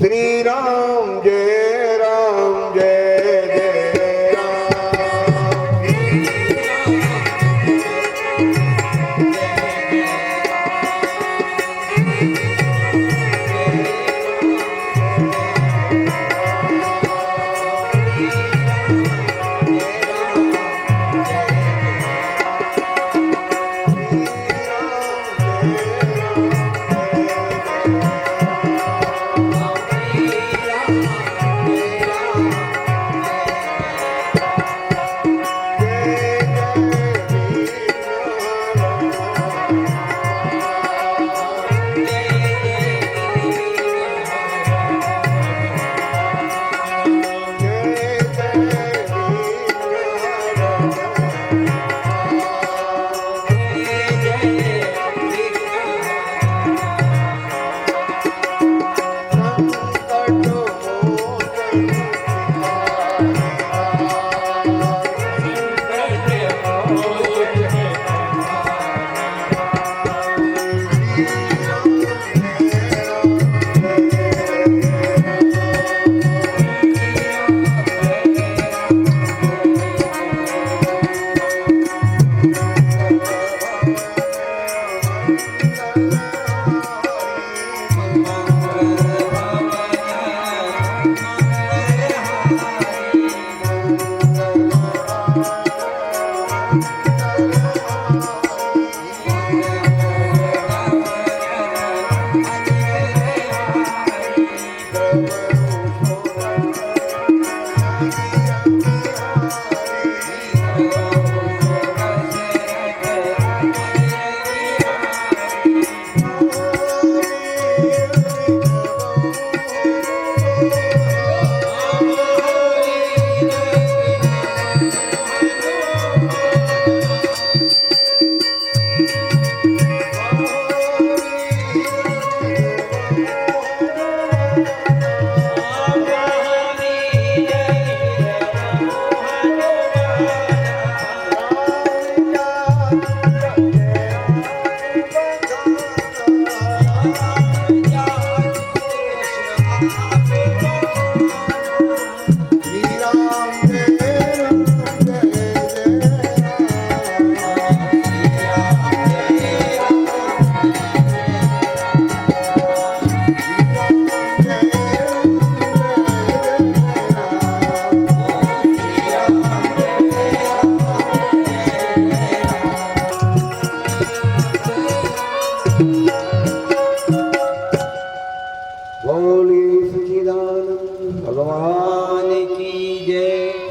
श्री राम जय राम जय जय राम।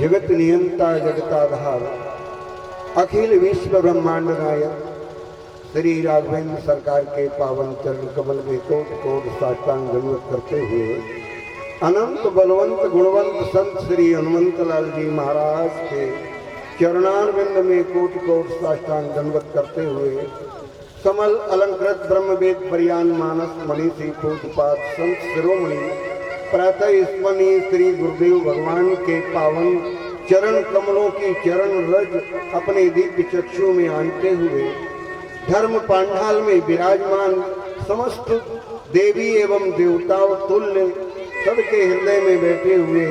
जगत नियंता जगताधार अखिल विश्व ब्रह्मांड नायक श्री राघवेंद्र सरकार के पावन चरण कमल में कोट कोट साष्टांग दंडवत करते हुए अनंत बलवंत गुणवंत संत श्री हनुमंत लाल जी महाराज के चरणारविंद में कोट कोट साष्टांग दंडवत करते हुए कमल अलंकृत ब्रह्मवेद परियान मानस मनीषी पूजपात संत शिरोमणि प्रातः स्मरणीय श्री गुरुदेव भगवान के पावन चरण कमलों की चरण रज अपने दिव्य चक्षु में आनते हुए धर्म पांडाल में विराजमान समस्त देवी एवं देवताओं तुल्य सबके हृदय में बैठे हुए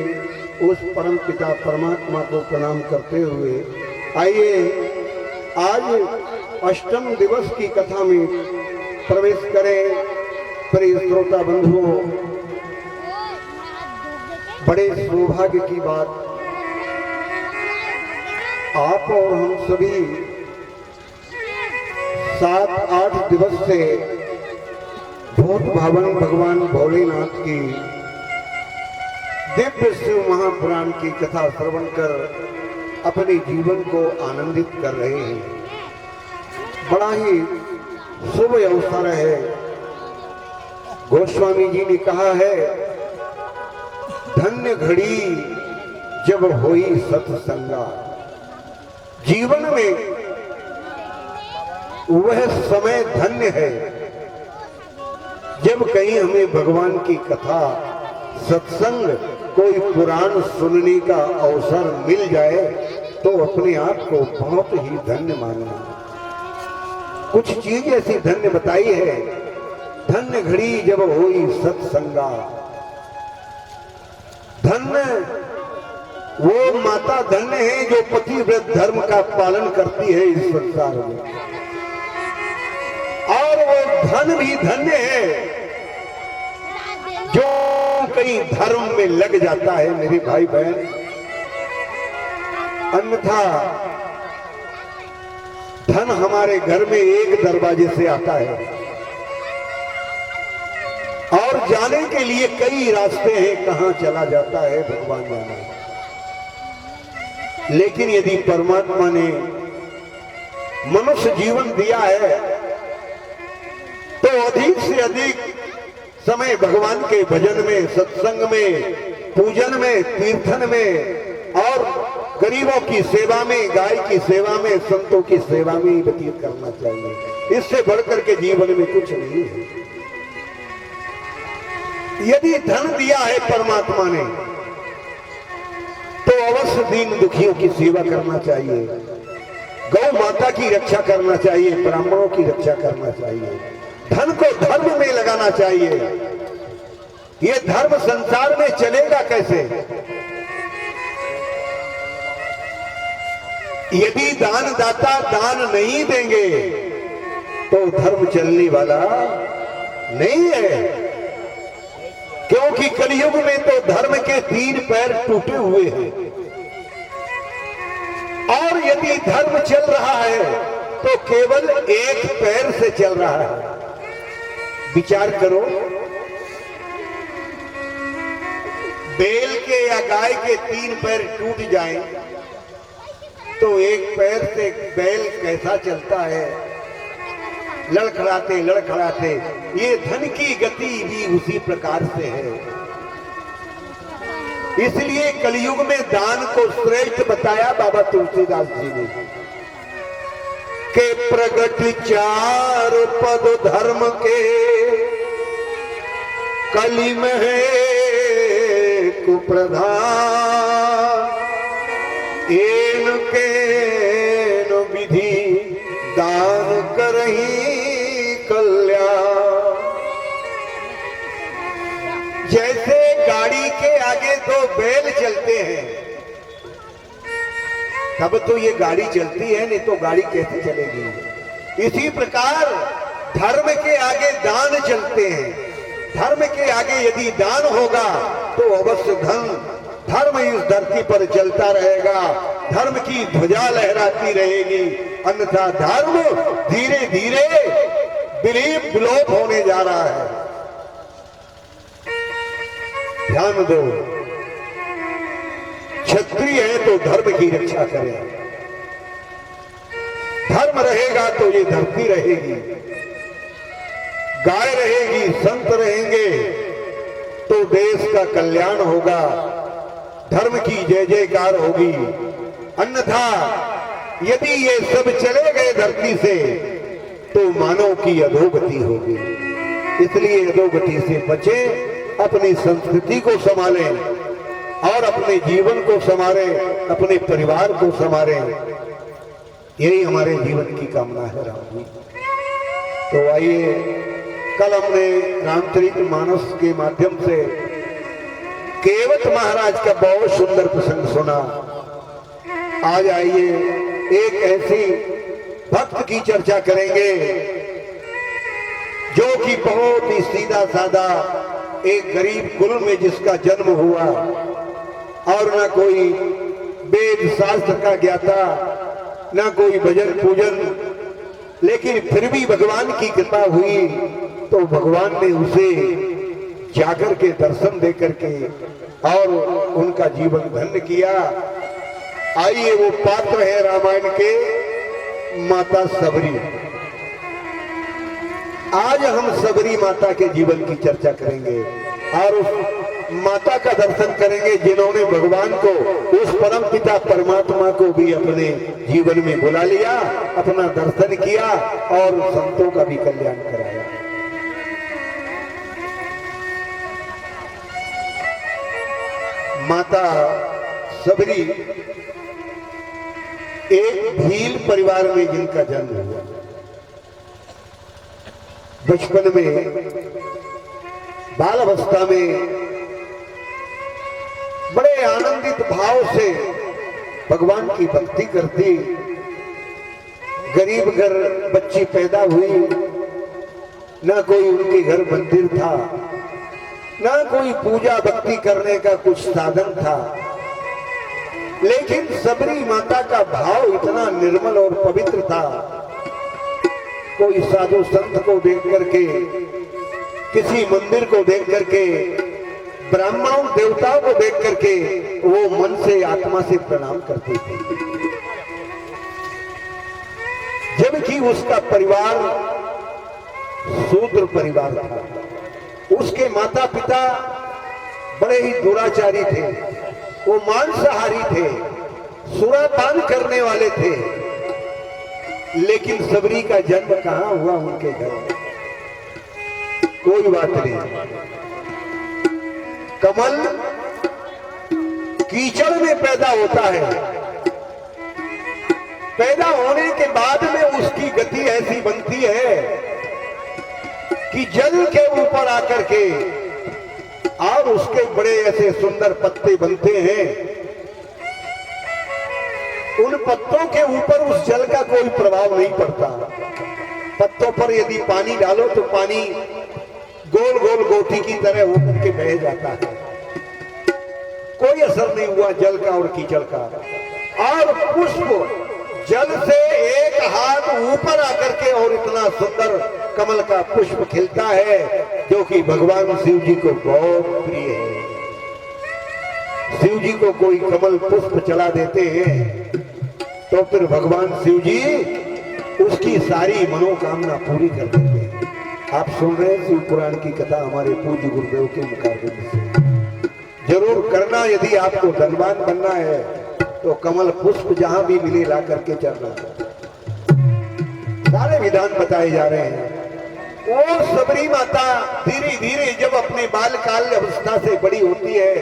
उस परम पिता परमात्मा को प्रणाम करते हुए आइए आज अष्टम दिवस की कथा में प्रवेश करें। प्रिय श्रोता बंधुओं, बड़े सौभाग्य की बात, आप और हम सभी 7-8 दिवस से भूत भावन भगवान भोलेनाथ की दिव्य शिव महापुराण की कथा श्रवण कर अपने जीवन को आनंदित कर रहे हैं। बड़ा ही शुभ अवसर है। गोस्वामी जी ने कहा है, धन्य घड़ी जब होई सत्संगा। जीवन में वह समय धन्य है जब कहीं हमें भगवान की कथा सत्संग कोई पुराण सुनने का अवसर मिल जाए तो अपने आप को बहुत ही धन्य मानना। कुछ चीज ऐसी धन्य बताई है, धन्य घड़ी जब होई सत्संगा। धन्य वो माता धन्य है जो पतिव्रत धर्म का पालन करती है इस संसार में, और वो धन भी धन्य है जो कहीं धर्म में लग जाता है मेरे भाई बहन। अन्यथा धन हमारे घर में एक दरवाजे से आता है और जाने के लिए कई रास्ते हैं, कहां चला जाता है भगवान जाने। लेकिन यदि परमात्मा ने मनुष्य जीवन दिया है तो अधिक से अधिक समय भगवान के भजन में, सत्संग में, पूजन में, कीर्तन में और गरीबों की सेवा में, गाय की सेवा में, संतों की सेवा में ही व्यतीत करना चाहिए। इससे बढ़कर के जीवन में कुछ नहीं है। यदि धन दिया है परमात्मा ने तो अवश्य दीन दुखियों की सेवा करना चाहिए, गौ माता की रक्षा करना चाहिए, ब्राह्मणों की रक्षा करना चाहिए, धन को धर्म में लगाना चाहिए। ये धर्म संसार में चलेगा कैसे? यदि दानदाता दान नहीं देंगे तो धर्म चलने वाला नहीं है, क्योंकि कलयुग में तो धर्म के 3 पैर टूटे हुए हैं। और यदि धर्म चल रहा है तो केवल एक पैर से चल रहा है। विचार करो, बैल के या गाय के 3 पैर टूट जाएं तो एक पैर से बैल कैसा चलता है? लड़खड़ाते लड़खड़ाते। ये धन की गति भी उसी प्रकार से है। इसलिए कलयुग में दान को श्रेष्ठ बताया बाबा तुलसीदास जी ने के प्रगट 4 पद धर्म के, कली में है कुप्रधान, एन के नो विधि दान करही कल्याण। जैसे गाड़ी के आगे 2 बैल चलते हैं तब तो ये गाड़ी चलती है, नहीं तो गाड़ी कैसे चलेगी? इसी प्रकार धर्म के आगे दान चलते हैं। धर्म के आगे यदि दान होगा तो अवश्य धर्म इस धरती पर चलता रहेगा, धर्म की ध्वजा लहराती रहेगी। अन्यथा धर्म धीरे धीरे विलोप होने जा रहा है। ध्यान दो, क्षत्रिय है तो धर्म की रक्षा करें। धर्म रहेगा तो ये धरती रहेगी, गाय रहेगी, संत रहेंगे तो देश का कल्याण होगा, धर्म की जय जयकार होगी। अन्यथा यदि ये सब चले गए धरती से तो मानव की अधोगति होगी। इसलिए अधोगति से बचें, अपनी संस्कृति को संभालें और अपने जीवन को संभालें, अपने परिवार को संभालें। यही हमारे जीवन की कामना है राम जी। तो आइए, कल हमने रामचरितमानस के माध्यम से केवट महाराज का बहुत सुंदर प्रसंग सुना। आज आइए एक ऐसी भक्त की चर्चा करेंगे जो कि बहुत ही सीधा साधा एक गरीब कुल में जिसका जन्म हुआ और ना कोई वेद शास्त्र का ज्ञाता, ना कोई भजन पूजन, लेकिन फिर भी भगवान की कृपा हुई तो भगवान ने उसे जाकर के दर्शन दे करके और उनका जीवन धन्य किया। आइए, वो पात्र है रामायण के माता सबरी। आज हम सबरी माता के जीवन की चर्चा करेंगे और उस माता का दर्शन करेंगे जिन्होंने भगवान को, उस परम पिता परमात्मा को भी अपने जीवन में बुला लिया, अपना दर्शन किया और संतों का भी कल्याण कराया। माता सबरी एक भील परिवार में जिनका जन्म हुआ। बचपन में, बाल अवस्था में बड़े आनंदित भाव से भगवान की भक्ति करती। गरीब घर बच्ची पैदा हुई, ना कोई उनके घर मंदिर था, ना कोई पूजा भक्ति करने का कुछ साधन था, लेकिन सबरी माता का भाव इतना निर्मल और पवित्र था। कोई साधु संत को देख करके, किसी मंदिर को देख करके, ब्राह्मणों देवताओं को देख करके वो मन से आत्मा से प्रणाम करती थी। जबकि उसका परिवार शूद्र परिवार था, उसके माता पिता बड़े ही दुराचारी थे, वो मांसाहारी थे, सुरापान करने वाले थे। लेकिन सबरी का जन्म कहां हुआ उनके घर में? कोई बात नहीं, कमल कीचड़ में पैदा होता है। पैदा होने के बाद में उसकी गति ऐसी बनती है कि जल के ऊपर आकर के, और उसके बड़े ऐसे सुंदर पत्ते बनते हैं। उन पत्तों के ऊपर उस जल का कोई प्रभाव नहीं पड़ता। पत्तों पर यदि पानी डालो तो पानी गोल गोल गोटी की तरह होकर के बह जाता है, कोई असर नहीं हुआ जल का और कीचड़ का। और पुष्प जल से एक हाथ ऊपर आकर के और इतना सुंदर कमल का पुष्प खिलता है, जो कि भगवान शिव जी को बहुत प्रिय है। शिव जी को कोई कमल पुष्प चला देते हैं तो फिर भगवान शिव जी उसकी सारी मनोकामना पूरी कर देते हैं। आप सुन रहे हैं शिव पुराण की कथा हमारे पूज्य गुरुदेव के मुखारबिंद से। जरूर करना, यदि आपको धनवान बनना है तो कमल पुष्प जहां भी मिले ला करके चलना। सारे विधान बताए जा रहे हैं। वो सबरी माता धीरे धीरे जब अपने बालकाल अवस्था से बड़ी होती है,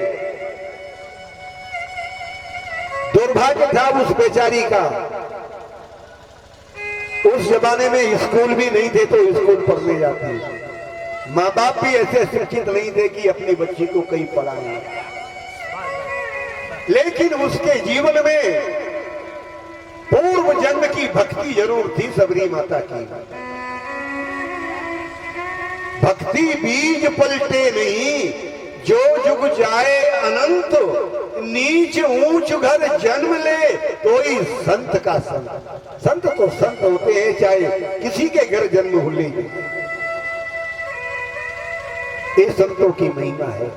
दुर्भाग्य था उस बेचारी का, उस जमाने में स्कूल भी नहीं थे तो स्कूल पढ़ने जाती। माँ बाप भी ऐसे शिक्षित नहीं थे कि अपनी बच्ची को कहीं पढ़ाना। लेकिन उसके जीवन में पूर्व जन्म की भक्ति जरूर थी सबरी माता की। भक्ति बीज पलटे नहीं, जो जुग जाए अनंत, नीच ऊंच घर जन्म ले तो ही संत का संत। संत तो संत होते हैं चाहे किसी के घर जन्म हो ले। ये संतों की महिमा है।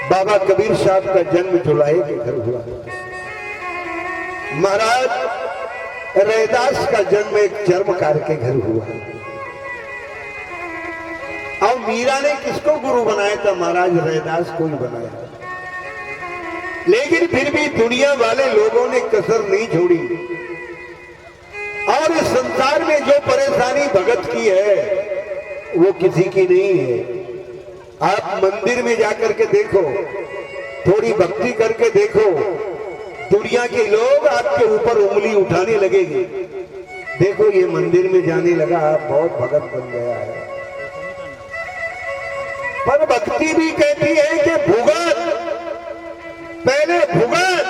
बाबा कबीर साहब का जन्म जुलाई के घर हुआ। महाराज रैदास का जन्म एक चर्मकार के घर हुआ। और मीरा ने किसको गुरु बनाया था? महाराज रैदास को ही बनाया। लेकिन फिर भी दुनिया वाले लोगों ने कसर नहीं छोड़ी, और इस संसार में जो परेशानी भगत की है वो किसी की नहीं है। आप मंदिर में जाकर के देखो, थोड़ी भक्ति करके देखो, दुनिया के लोग आपके ऊपर उंगली उठाने लगेंगे। देखो ये मंदिर में जाने लगा, आप बहुत भगत बन गया है। पर भक्ति भी कहती है कि भुगत, पहले भुगत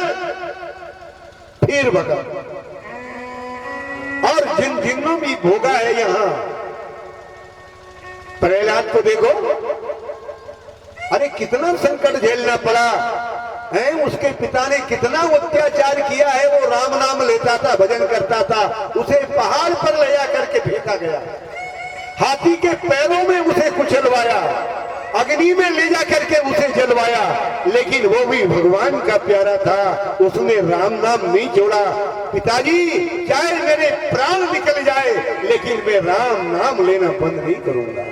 फिर भगत। और जिन जिन्हों भी भोगा है यहां, प्रहलाद को देखो, अरे कितना संकट झेलना पड़ा है। उसके पिता ने कितना अत्याचार किया है। वो राम नाम लेता था, भजन करता था, उसे पहाड़ पर ले जा करके फेंका गया, हाथी के पैरों में उसे कुचलवाया, अग्नि में ले जा करके उसे जलवाया। लेकिन वो भी भगवान का प्यारा था, उसने राम नाम नहीं छोड़ा। पिताजी चाहे मेरे प्राण निकल जाए, लेकिन मैं राम नाम लेना बंद नहीं करूंगा।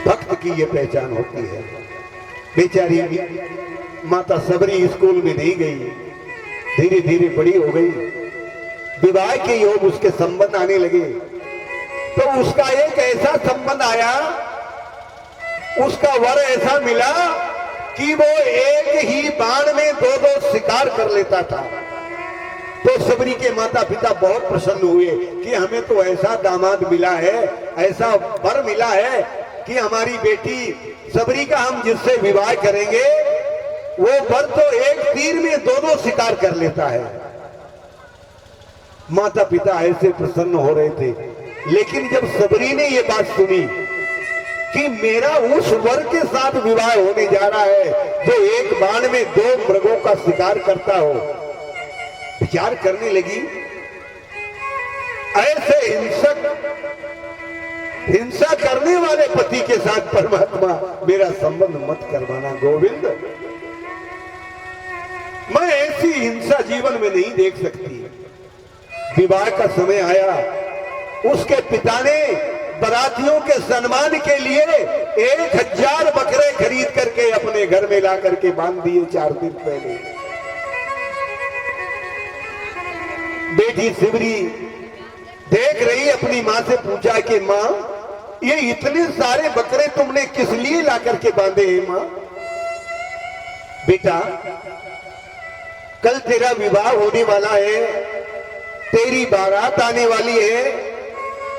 भक्त की ये पहचान होती है। बेचारी माता सबरी स्कूल में नहीं गई, धीरे धीरे बड़ी हो गई, विवाह के योग उसके संबंध आने लगे। तो उसका एक ऐसा संबंध आया, उसका वर ऐसा मिला कि वो एक ही बाण में दो दो शिकार कर लेता था। तो सबरी के माता पिता बहुत प्रसन्न हुए कि हमें तो ऐसा दामाद मिला है, ऐसा वर मिला है कि हमारी बेटी सबरी का हम जिससे विवाह करेंगे वो वर तो एक तीर में दोनों शिकार कर लेता है। माता पिता ऐसे प्रसन्न हो रहे थे, लेकिन जब सबरी ने ये बात सुनी कि मेरा उस वर के साथ विवाह होने जा रहा है जो एक बाण में 2 मृगों का शिकार करता हो, विचार करने लगी, ऐसे हिंसा करने वाले पति के साथ परमात्मा मेरा संबंध मत करवाना गोविंद। मैं ऐसी हिंसा जीवन में नहीं देख सकती। विवाह का समय आया, उसके पिता ने बरातियों के सम्मान के लिए 1000 बकरे खरीद करके अपने घर में ला करके बांध दिए 4 दिन पहले। बेटी सिबरी देख रही, अपनी मां से पूछा कि मां ये इतने सारे बकरे तुमने किस लिए ला करके बांधे हैं मां? बेटा कल तेरा विवाह होने वाला है, तेरी बारात आने वाली है,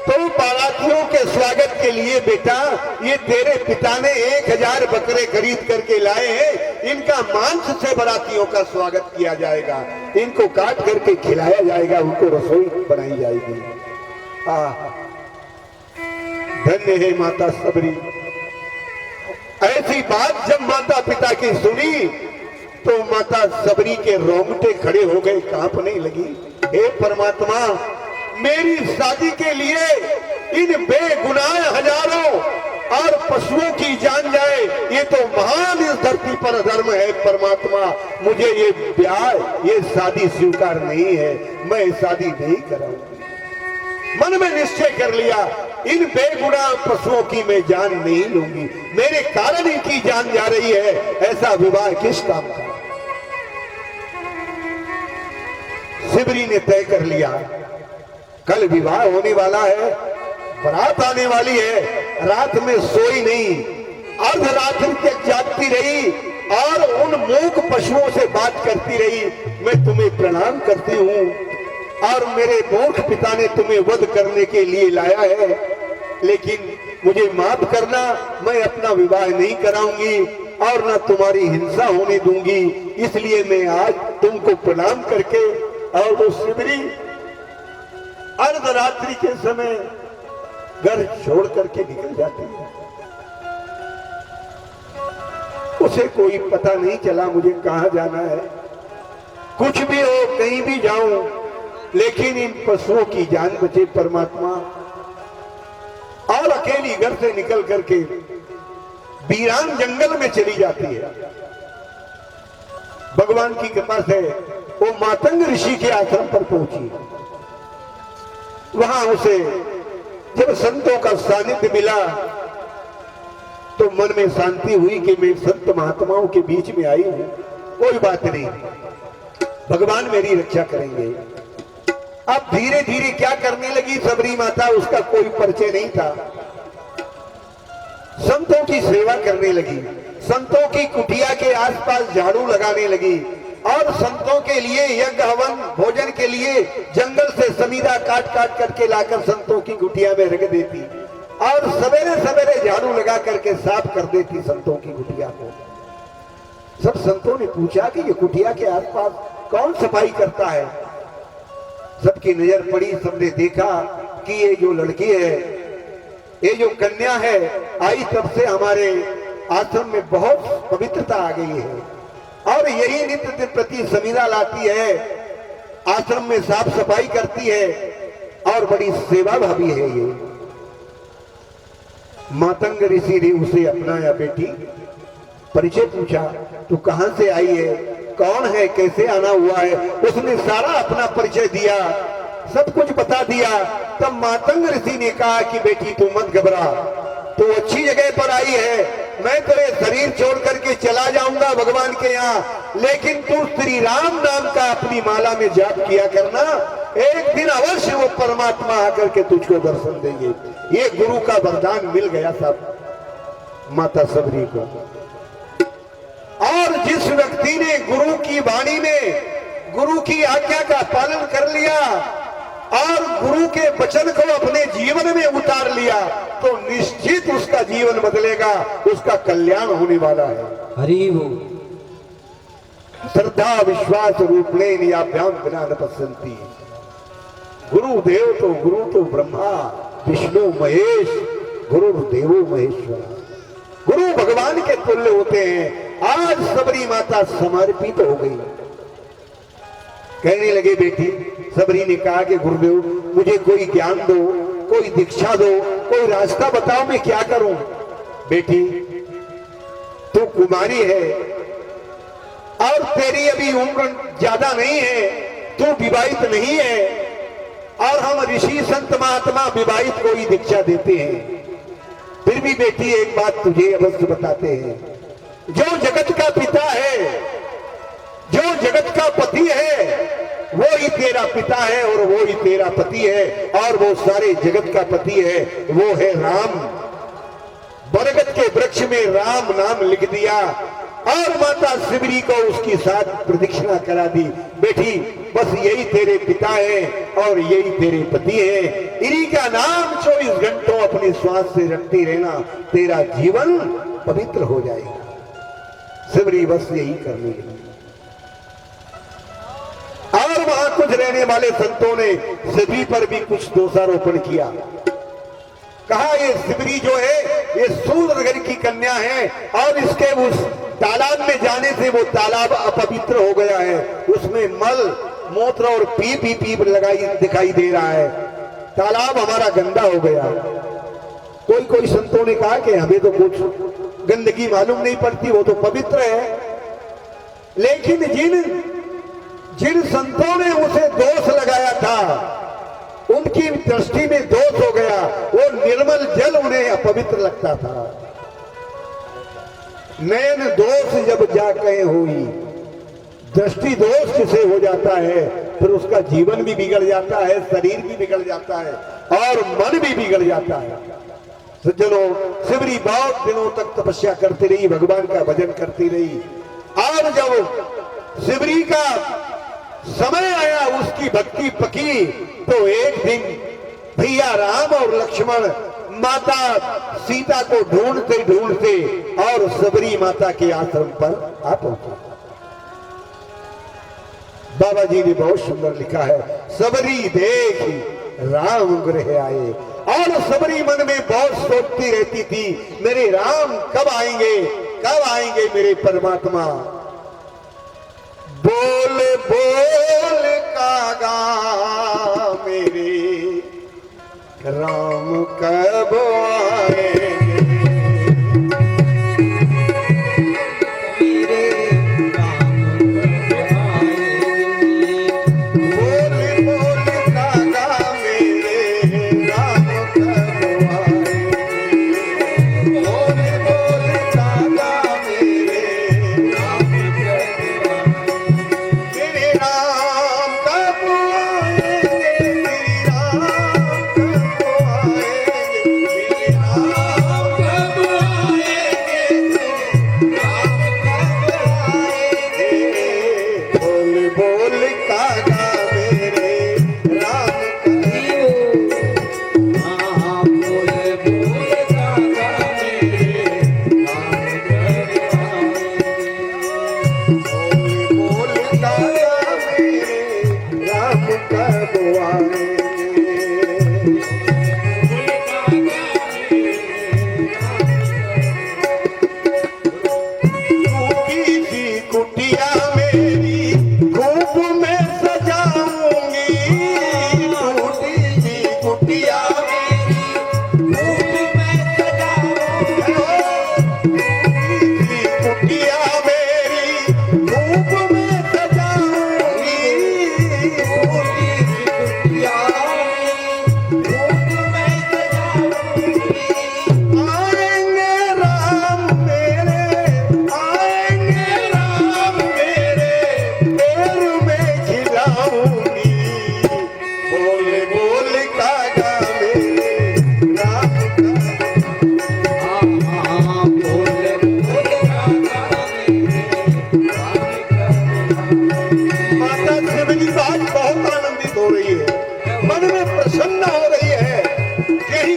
तो बारातियों के स्वागत के लिए बेटा ये तेरे पिता ने 1000 बकरे खरीद करके लाए हैं, इनका मांस से बारातियों का स्वागत किया जाएगा, इनको काट करके खिलाया जाएगा, उनको रसोई बनाई जाएगी। धन्य है माता सबरी। ऐसी बात जब माता पिता की सुनी तो माता सबरी के रोंगटे खड़े हो गए, कांपने लगी। हे परमात्मा, मेरी शादी के लिए इन बेगुनाह हजारों और पशुओं की जान जाए, ये तो महान इस धरती पर धर्म है। परमात्मा मुझे ये ब्याह, ये शादी स्वीकार नहीं है, मैं शादी नहीं कराऊंगी। मन में निश्चय कर लिया, इन बेगुनाह पशुओं की मैं जान नहीं लूंगी, मेरे कारण इनकी जान जा रही है, ऐसा विवाह किस काम का। सिबरी ने तय कर लिया, कल विवाह होने वाला है, बारात आने वाली है, रात में सोई नहीं, अर्धरात्रि तक जागती रही और उन मूक पशुओं से बात करती रही, मैं तुम्हें प्रणाम करती हूँ और मेरे मूर्ख पिता ने तुम्हें वध करने के लिए लाया है, लेकिन मुझे माफ करना, मैं अपना विवाह नहीं कराऊंगी और न तुम्हारी हिंसा होने दूंगी, इसलिए मैं आज तुमको प्रणाम करके। और वो सिबरी अर्धरात्रि के समय घर छोड़ करके निकल जाती है। उसे कोई पता नहीं चला मुझे कहां जाना है, कुछ भी हो, कहीं भी जाऊं, लेकिन इन पशुओं की जान बचे परमात्मा। और अकेली घर से निकल करके वीरान जंगल में चली जाती है। भगवान की कृपा से वो मातंग ऋषि के आश्रम पर पहुंची। वहां उसे जब संतों का सानिध्य मिला तो मन में शांति हुई कि मैं संत महात्माओं के बीच में आई हूं, कोई बात नहीं, भगवान मेरी रक्षा करेंगे। अब धीरे धीरे क्या करने लगी सबरी माता, उसका कोई परिचय नहीं था, संतों की सेवा करने लगी, संतों की कुटिया के आसपास झाड़ू लगाने लगी और संतों के लिए यज्ञ हवन भोजन के लिए जंगल से समीरा काट काट करके लाकर संतों की कुटिया में रख देती और सवेरे सवेरे झाड़ू लगा करके साफ कर देती संतों की कुटिया को। सब संतों ने पूछा कि ये कुटिया के आसपास कौन सफाई करता है। सबकी नजर पड़ी, सबने देखा कि ये जो लड़की है, ये जो कन्या है, आई तब से हमारे आश्रम में बहुत पवित्रता आ गई है और यही नित्य प्रति समीरा लाती है, आश्रम में साफ सफाई करती है और बड़ी सेवा भावी है ये। मातंग ऋषि ने उसे अपनाया। बेटी परिचय पूछा, तू कहां से आई है, कौन है, कैसे आना हुआ है। उसने सारा अपना परिचय दिया, सब कुछ बता दिया। तब मातंग ऋषि ने कहा कि बेटी तू मत घबरा, तू अच्छी जगह पर आई है, मैं तेरे शरीर छोड़ करके चला जाऊंगा भगवान के यहाँ, लेकिन तू श्री राम नाम का अपनी माला में जाप किया करना, एक दिन अवश्य वो परमात्मा आकर के तुझको दर्शन देंगे। ये गुरु का वरदान मिल गया सब माता सबरी को। और जिस व्यक्ति ने गुरु की वाणी में गुरु की आज्ञा का पालन कर लिया और गुरु के वचन को अपने जीवन में उतार लिया तो निश्चित उसका जीवन बदलेगा, उसका कल्याण होने वाला है। हरि वो श्रद्धा विश्वास रूपणे नियाभ्याम बिना न पसंती। गुरु तो ब्रह्मा विष्णु महेश, गुरुदेवो महेश्वर। गुरु भगवान के तुल्य होते हैं। आज सबरी माता समर्पित हो गई। कहने लगे बेटी, सबरी ने कहा कि गुरुदेव मुझे कोई ज्ञान दो, कोई दीक्षा दो, कोई रास्ता बताओ, मैं क्या करूं। बेटी तू कुमारी है और तेरी अभी उम्र ज्यादा नहीं है, तू विवाहित नहीं है और हम ऋषि संत महात्मा विवाहित को ही दीक्षा देते हैं। फिर भी बेटी एक बात तुझे अवश्य बताते हैं, जो जगत का पिता है, जो जगत का पति है, वो ही तेरा पिता है और वो ही तेरा पति है और वो सारे जगत का पति है, वो है राम। बरगद के वृक्ष में राम नाम लिख दिया और माता शिवरी को उसकी साथ प्रदक्षिणा करा दी। बेटी बस यही तेरे पिता है और यही तेरे पति है, इन्हीं का नाम 24 घंटों अपने श्वास से रखती रहना, तेरा जीवन पवित्र हो जाएगा। शिवरी बस यही करने लगी और वहां कुछ रहने वाले संतों ने शिवरी पर भी कुछ दोषारोपण किया। कहा ये शिवरी जो है ये सूर्यनगर की कन्या है और इसके उस तालाब में जाने से वो तालाब अपवित्र हो गया है, उसमें मल मूत्र और पीप लगाई दिखाई दे रहा है, तालाब हमारा गंदा हो गया। कोई संतों ने कहा कि हमें तो कुछ गंदगी मालूम नहीं पड़ती, वो तो पवित्र है। लेकिन जिन संतों ने उसे दोष लगाया था उनकी दृष्टि में दोष हो गया, वो निर्मल जल उन्हें अपवित्र लगता था। नैन दोष जब जा कहे हुई, दृष्टि दोष जिसे हो जाता है फिर उसका जीवन भी बिगड़ जाता है, शरीर भी बिगड़ जाता है और मन भी बिगड़ जाता है। सज्जनों, शिवरी बहुत दिनों तक तपस्या करती रही, भगवान का भजन करती रही और जब शिवरी का समय आया, उसकी भक्ति पकी, तो एक दिन भैया राम और लक्ष्मण माता सीता को ढूंढते ढूंढते और सबरी माता के आश्रम पर आ पहुंचा। बाबा जी ने बहुत सुंदर लिखा है, सबरी देखी राम गृह आए। और सबरी मन में बहुत सोचती रहती थी, मेरे राम कब आएंगे मेरे परमात्मा। बोल बोल कागा मेरे राम कब आएंगे, मेरे राम कब आएंगे। बोल बोल कागा मेरे राम कब आएंगे, बोल बोल कागा मेरे राम कब आएंगे, मेरे राम कब आएंगे, मेरे राम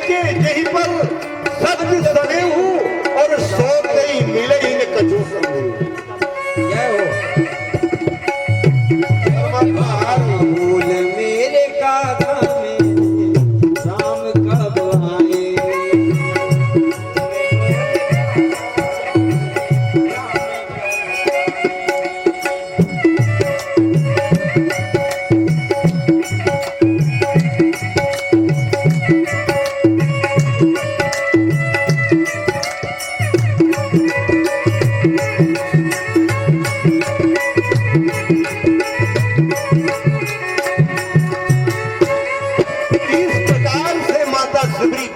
के यहीं पर सब्ज सने हूँ और सोते ही मिले इन कछु संदेह। फूल मेरे कागा में शाम कब आए।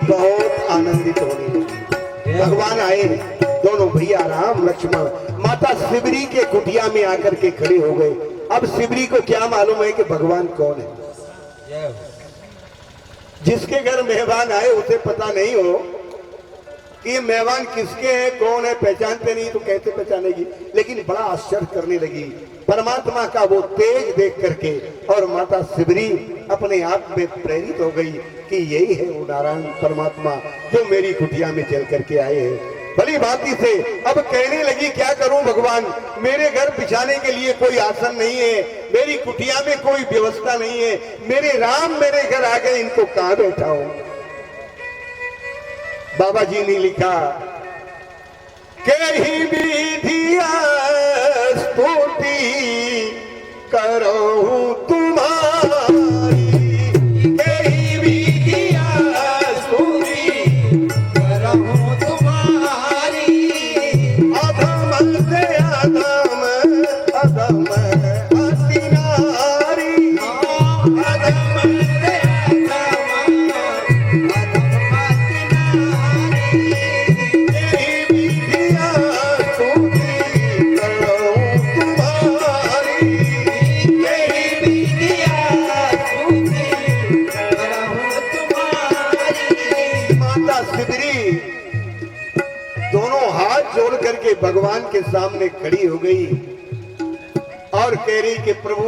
बहुत आनंदित होने लगी। भगवान आए, दोनों भैया राम लक्ष्मण माता शिवरी के कुटिया में आकर के खड़े हो गए। अब शिवरी को क्या मालूम है कि भगवान कौन है। जिसके घर मेहमान आए उसे पता नहीं हो कि ये मेहमान किसके हैं, कौन है, पहचानते नहीं तो कैसे पहचानेगी। लेकिन बड़ा आश्चर्य करने लगी परमात्मा का वो तेज देख करके, और माता शिवरी अपने आप में प्रेरित हो गई कि यही है वो नारायण परमात्मा जो मेरी कुटिया में चल करके आए हैं। भली भांति से अब कहने लगी क्या करूं भगवान, मेरे घर बिछाने के लिए कोई आसन नहीं है, मेरी कुटिया में कोई व्यवस्था नहीं है, मेरे राम मेरे घर आ गए, इनको कहां बैठाऊं। बाबा जी ने लिखा कहीं विधिया स्तुति करो तुम्हारी, कहीं विधिया स्तुति करो तुम्हारी, अधम से अधम अधम अति नारी, अधम से अधम अधम अति नारी, कहीं विधिया स्तुति करो तुम्हारी, कहीं विधिया स्तुति करो तुम्हारी। माता शिवरी दोनों हाथ जोड़ करके भगवान के सामने खड़ी हो गई और कह रही कि प्रभु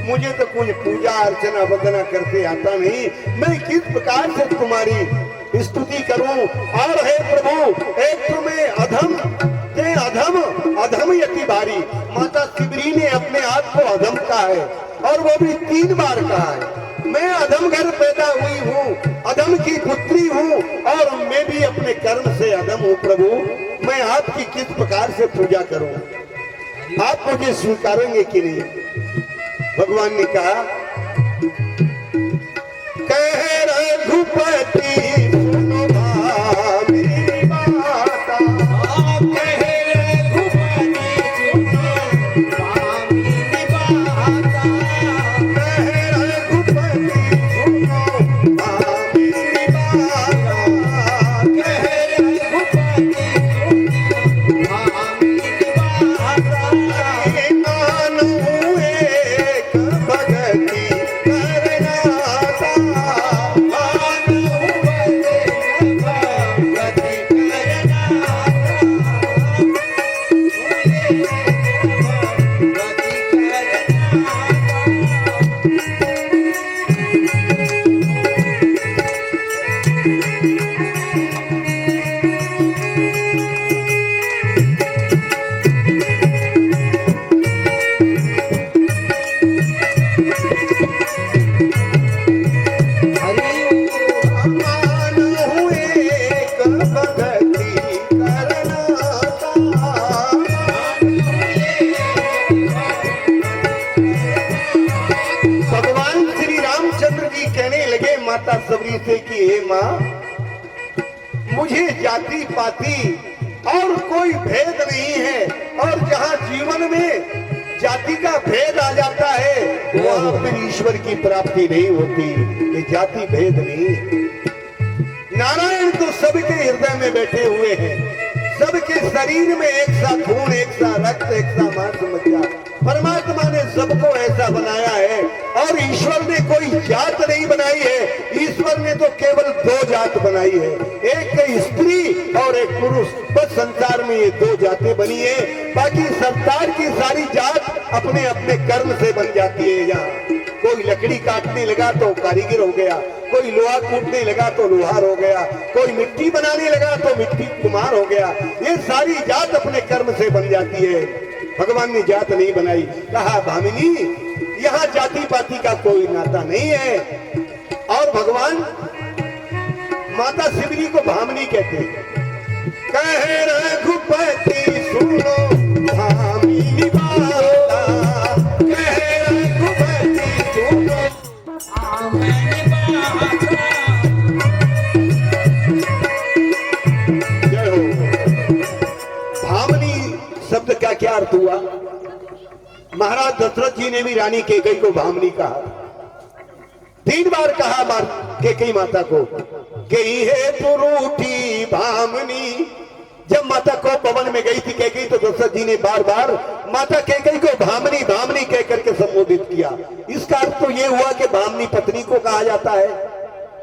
मुझे तो कुछ पूजा अर्चना वंदना करते आता नहीं, मैं किस प्रकार से तुम्हारी स्तुति करूं। और है प्रभु एक तो मैं अधम ते अधम अधम यति भारी। माता शिवरी ने अपने आप को अधम कहा है और वो भी 3 बार कहा है। मैं अधम घर पैदा हुई हूँ, अधम की पुत्री हूँ और मैं भी अपने कर्म से अधम हूँ। प्रभु मैं आपकी किस प्रकार से पूजा करूं, आप मुझे स्वीकारेंगे कि नहीं। भगवान ने कहा कह रघुपति सुनो मेरी माता, कह रघुपति सुनो मेरी माता, कह रघुपति सुनो मेरी माता, कह रघुपति माता शिवरी से कि हे माँ मुझे जाति पाति और कोई भेद नहीं है, और जहाँ जीवन में जाति का भेद आ जाता है वहाँ फिर ईश्वर की प्राप्ति नहीं होती। ये जाति भेद नहीं, नारायण तो सबके हृदय में बैठे हुए हैं, सबके शरीर में एक सा खून, एक सा रक्त, एक सा मांस मज्जा। परमात्मा ने सबको ऐसा बनाया है और ईश्वर ने कोई जात नहीं बनाई है। ईश्वर ने तो केवल 2 जात बनाई है, एक स्त्री और एक पुरुष। बस संसार में ये 2 जातें बनी है, बाकी संसार की सारी जात अपने अपने कर्म से बन जाती है। यहाँ कोई लकड़ी काटने लगा तो कारीगर हो गया, कोई लोहा कूटने लगा तो लोहार हो गया, कोई मिट्टी बनाने लगा तो मिट्टी कुम्हार हो गया। ये सारी जात अपने कर्म से बन जाती है, भगवान ने जात नहीं बनाई। कहा भामिनी यहाँ जाति पाति का कोई नाता नहीं है। और भगवान माता शिवरी को भामिनी कहते हैं। कहे रघुपति सुनो भामिनी बाता, कहे रघुपति सुनो भामिनी बाता। जय हो। भामिनी शब्द का क्या अर्थ हुआ? महाराज दशरथ जी ने भी रानी कैकेयी को भामिनी कहा, 3 बार कहा कैकेयी माता को कि हे तू रूठी भामिनी। जब माता को पवन में गई थी कैकेयी तो दशरथ जी ने बार बार माता कैकेयी को भामिनी भामिनी कह करके संबोधित किया। इसका अर्थ तो ये हुआ कि भामिनी पत्नी को कहा जाता है,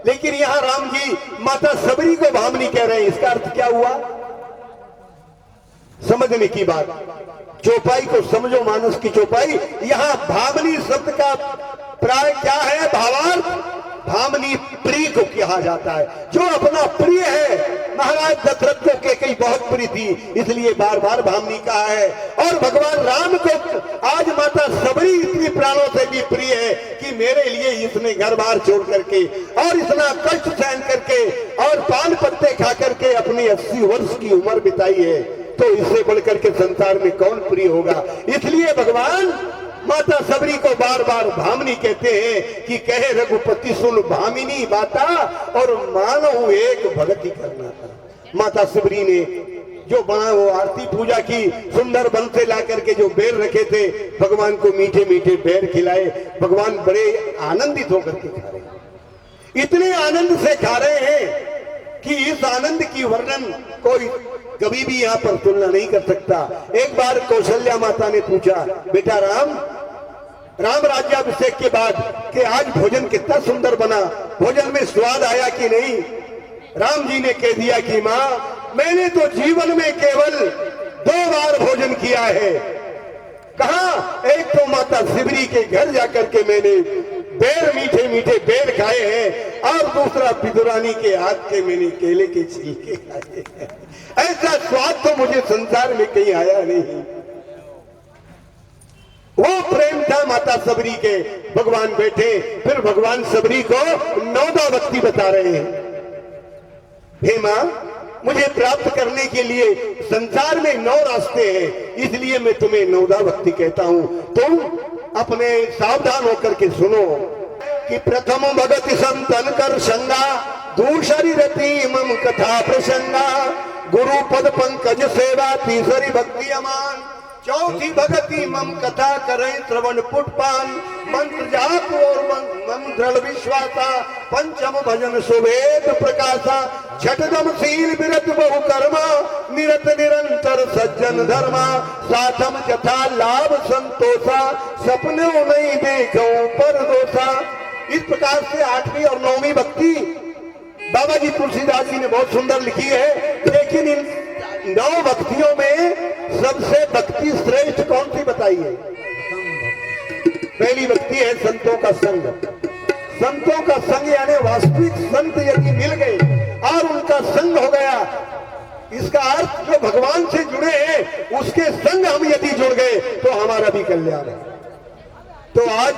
लेकिन यहाँ राम जी माता सबरी को भामिनी कह रहे हैं। इसका अर्थ क्या हुआ? समझने की बात, चौपाई को समझो, मानस की चौपाई। यहाँ भामिनी शब्द का प्राय क्या है? भावार्थ। भामिनी प्रिय को कहा जाता है, जो अपना प्रिय है। महाराज दशरथ को कैकेयी बहुत प्रिय थी, इसलिए बार बार भामिनी कहा है। और भगवान राम को आज माता सबरी इतनी प्राणों से भी प्रिय है कि मेरे लिए इसने घर बार छोड़ करके और इतना कष्ट सहन करके और पान पत्ते खा करके अपनी 80 वर्ष की उम्र बिताई है, तो इससे बढ़कर के संसार में कौन प्रिय होगा? इसलिए भगवान माता सबरी को बार बार भामिनी कहते हैं कि कहे रघुपति सुन भामिनी बाता, और मानो एक भगति करना था। माता सबरी ने जो बना वो आरती पूजा की, सुंदर बन से ला करके जो बेर रखे थे भगवान को मीठे मीठे बेर खिलाए। भगवान बड़े आनंदित होकर के खा रहे हैं, इतने आनंद से खा रहे हैं कि इस आनंद की वर्णन कोई कभी भी यहाँ पर तुलना नहीं कर सकता। एक बार कौशल्या माता ने पूछा, बेटा राम राज्याभिषेक के बाद कि आज भोजन कितना सुंदर बना, भोजन में स्वाद आया कि नहीं? राम जी ने कह दिया कि माँ मैंने तो जीवन में केवल 2 बार भोजन किया है। कहा? एक तो माता शिवरी के घर जाकर के मैंने बेर मीठे मीठे बेर खाए हैं, और दूसरा विदुरानी के हाथ के मैंने केले के छिलके खाए हैं। ऐसा स्वाद तो मुझे संसार में कहीं आया नहीं। वो प्रेम था माता सबरी के। भगवान बैठे, फिर भगवान सबरी को 9 भक्ति बता रहे हैं। हे मां, मुझे प्राप्त करने के लिए संसार में 9 रास्ते हैं, इसलिए मैं तुम्हें 9 भक्ति कहता हूं। तुम अपने सावधान होकर के सुनो कि प्रथम भगति संतन कर संगा, दूसरी रति मम कथा प्रसंगा, गुरु पद पंकज सेवा, तीसरी भक्ति अमान, चौथी भगति मम कथा करें श्रवण पुटपान, मंत्र जाप और मम दृढ़ विश्वासा, पंचम भजन सुवेद प्रकाशा, छठम शील विरत बहु कर्मा, निरत निरंतर सज्जन धर्मा, सातम कथा लाभ संतोषा, सपने नहीं देखो पर दोषा। इस प्रकार से 8वीं और 9वीं भक्ति बाबा जी तुलसीदास जी ने बहुत सुंदर लिखी है। लेकिन इन 9 भक्तियों में सबसे भक्ति श्रेष्ठ कौन सी बताई है? पहली भक्ति है संतों का संग। संतों का संग यानी वास्तविक संत यदि मिल गए और उनका संग हो गया, इसका अर्थ जो भगवान से जुड़े हैं उसके संग हम यदि जुड़ गए तो हमारा भी कल्याण है। तो आज